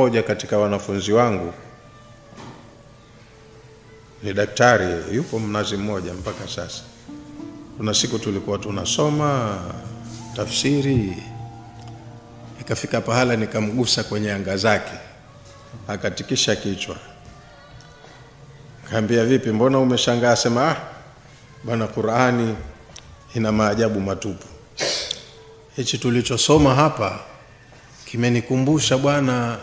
Mmoja katika wanafunzi wangu ni daktari, yupo Mnazi Mmoja mpaka sasa. Kuna siku tulikuwa tunasoma tafsiri, ikafika pahala nikamgusa kwenye anga zake, akatikisha kichwa. Kaambia, vipi, mbona umeshangaa? Sema, bwana, Qur'ani ina maajabu matupu. Hichi tulichosoma hapa kimenikumbusha bwana,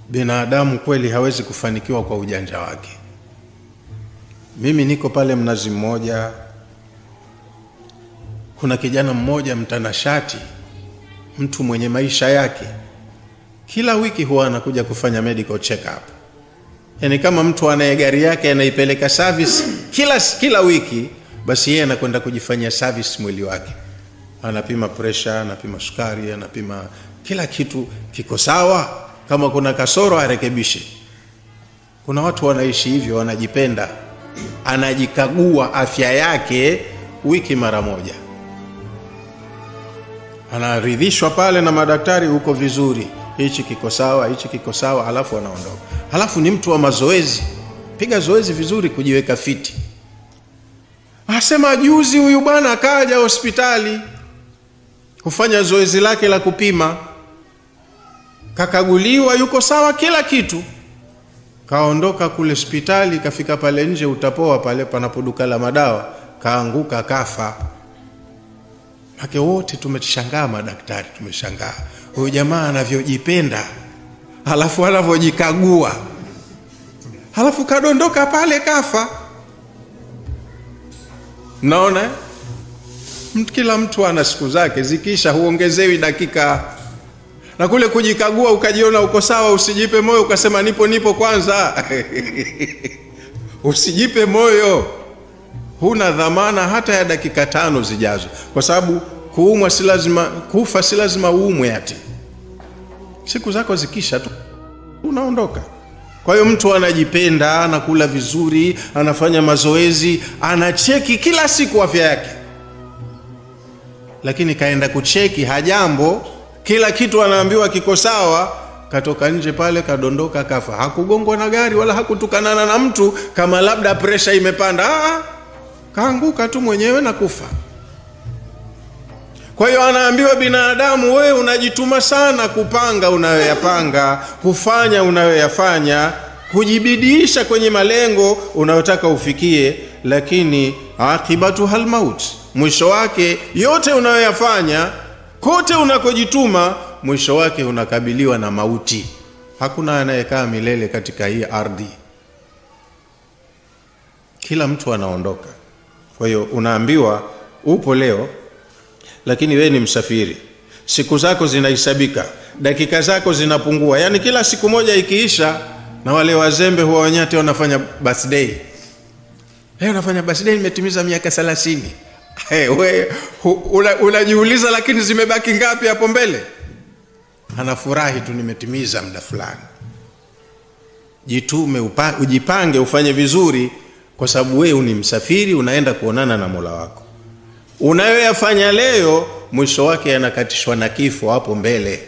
binadamu kweli hawezi kufanikiwa kwa ujanja wake. Mimi niko pale Mnazi Mmoja, kuna kijana mmoja mtanashati, mtu mwenye maisha yake, kila wiki huwa anakuja kufanya medical check up. Yani kama mtu anaye gari yake anaipeleka service kila wiki, basi yeye anakwenda kujifanyia service mwili wake. Anapima pressure, anapima sukari, anapima kila kitu kiko sawa. Kama kuna kasoro arekebishe. Kuna watu wanaishi hivyo, wanajipenda, anajikagua afya yake wiki mara moja, anaridhishwa pale na madaktari, uko vizuri, hichi kiko sawa, hichi kiko sawa, alafu anaondoka. Alafu ni mtu wa mazoezi, piga zoezi vizuri kujiweka fiti. Asema juzi huyu bwana akaja hospitali kufanya zoezi lake la kupima, kakaguliwa, yuko sawa kila kitu. Kaondoka kule hospitali, kafika pale nje utapoa pale panapoduka la madawa, kaanguka kafa. Hake wote tumeshangaa, madaktari tumeshangaa. Huyu jamaa anavyojipenda, halafu anavyojikagua, halafu kadondoka pale kafa. Naona kila mtu ana siku zake, zikisha huongezewi dakika. Na kule kujikagua ukajiona uko sawa, usijipe moyo ukasema nipo kwanza. Usijipe moyo, huna dhamana hata ya dakika 5 zijazo, kwa sababu kuumwa si lazima, kufa si lazima uumwe ati. Siku zako zikisha tu unaondoka. Kwa hiyo mtu anajipenda, anakula vizuri, anafanya mazoezi, anacheki kila siku afya yake. Lakini kaenda kucheki hajambo, kila kitu anaambiwa kiko sawa, katoka nje pale kadondoka kafa. Hakugongwa na gari wala hakutukanana na mtu kama labda pressure imepanda. Kaanguka tu mwenyewe na kufa. Kwa hiyo anaambiwa binadamu, wewe unajituma sana kupanga unayoyapanga, kufanya unayoyafanya, kujibidiisha kwenye malengo unayotaka ufikie, lakini akibatu hal maut, mwisho wake yote unayoyafanya, kote unakojituma, mwisho wake unakabiliwa na mauti. Hakuna anayekaa milele katika hii ardhi, kila mtu anaondoka. Kwa hiyo unaambiwa upo leo, lakini wewe ni msafiri. Siku zako zinahesabika, dakika zako zinapungua. Yani kila siku moja ikiisha, na wale wazembe huwa wanyate wanafanya birthday. Leo nafanya birthday, nimetimiza miaka 30. Wewe unajiuliza, lakini zimebaki ngapi hapo mbele? Anafurahi tu, nimetimiza muda fulani. Jitume, ujipange, ufanye vizuri, kwa sababu wewe ni msafiri, unaenda kuonana na Mola wako. Unayoyafanya leo mwisho wake yanakatishwa na kifo hapo mbele.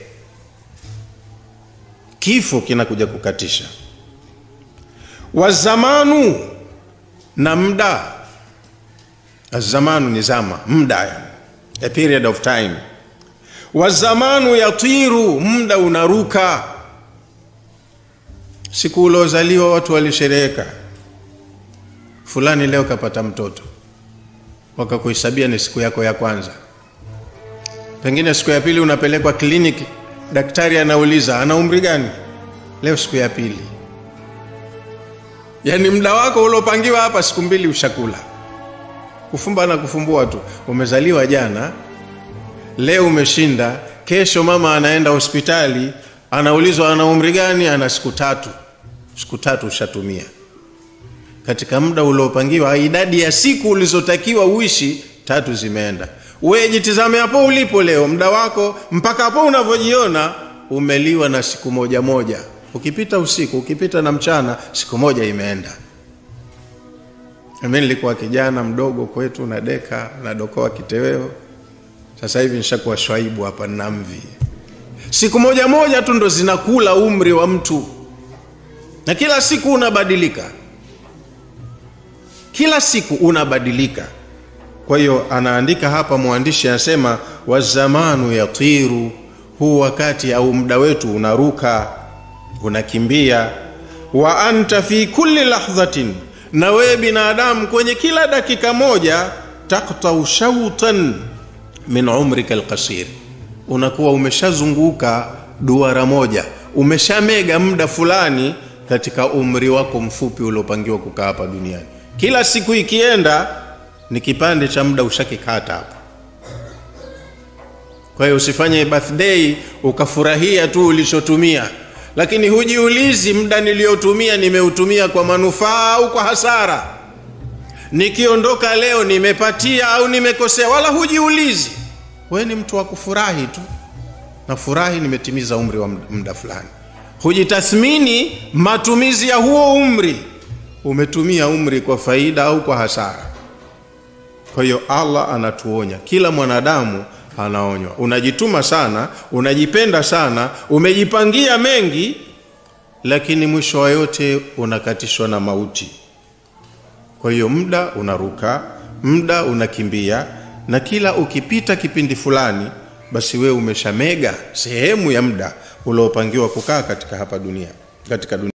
Kifo kinakuja kukatisha. Wazamanu, na muda. Azamanu ni zama, muda, a period of time. Wazamanu yatiru, muda unaruka. Siku uliozaliwa watu walishereheka, fulani leo kapata mtoto, wakakuhesabia ni siku yako ya kwanza. Pengine siku ya pili unapelekwa kliniki, daktari anauliza ana umri gani? Leo siku ya pili. Yani muda wako uliopangiwa hapa siku 2 ushakula. Kufumba na kufumbua tu. Umezaliwa jana, leo umeshinda, kesho mama anaenda hospitali, anaulizwa ana umri gani? Ana siku 3. Siku 3 ushatumia. Katika muda uliopangiwa, idadi ya siku ulizotakiwa uishi 3 zimeenda. Wewe jitizame hapo ulipo leo, muda wako mpaka hapo unavyojiona umeliwa na siku moja. Ukipita usiku, ukipita na mchana, siku moja imeenda. Mimi nilikuwa kijana mdogo kwetu na deka na dokoa kiteweo. Sasa hivi nishakuwa Shwaibu hapa na mvi. Siku moja moja tu ndo zinakula umri wa mtu, na kila siku unabadilika, kila siku unabadilika. Kwa hiyo anaandika hapa mwandishi, anasema wazamanu yatiru, huu wakati au muda wetu unaruka, unakimbia. Wa anta fi kulli lahzatin, na wewe binadamu kwenye kila dakika moja, taqtau shawtan min umrika alqasir, unakuwa umeshazunguka duara moja, umeshamega muda fulani katika umri wako mfupi uliopangiwa kukaa hapa duniani. Kila siku ikienda ni kipande cha muda ushakikata hapo. Kwa hiyo usifanye birthday ukafurahia tu ulichotumia, lakini hujiulizi muda niliotumia nimeutumia kwa manufaa au kwa hasara, nikiondoka leo nimepatia au nimekosea, wala hujiulizi. Wewe ni mtu wa kufurahi tu, na furahi nimetimiza umri wa muda fulani. Hujitathmini matumizi ya huo umri, umetumia umri kwa faida au kwa hasara. Kwa hiyo Allah anatuonya, kila mwanadamu anaonywa. Unajituma sana, unajipenda sana, umejipangia mengi, lakini mwisho wa yote unakatishwa na mauti. Kwa hiyo muda unaruka, muda unakimbia, na kila ukipita kipindi fulani, basi wewe umeshamega sehemu ya muda uliopangiwa kukaa katika hapa dunia, katika dunia.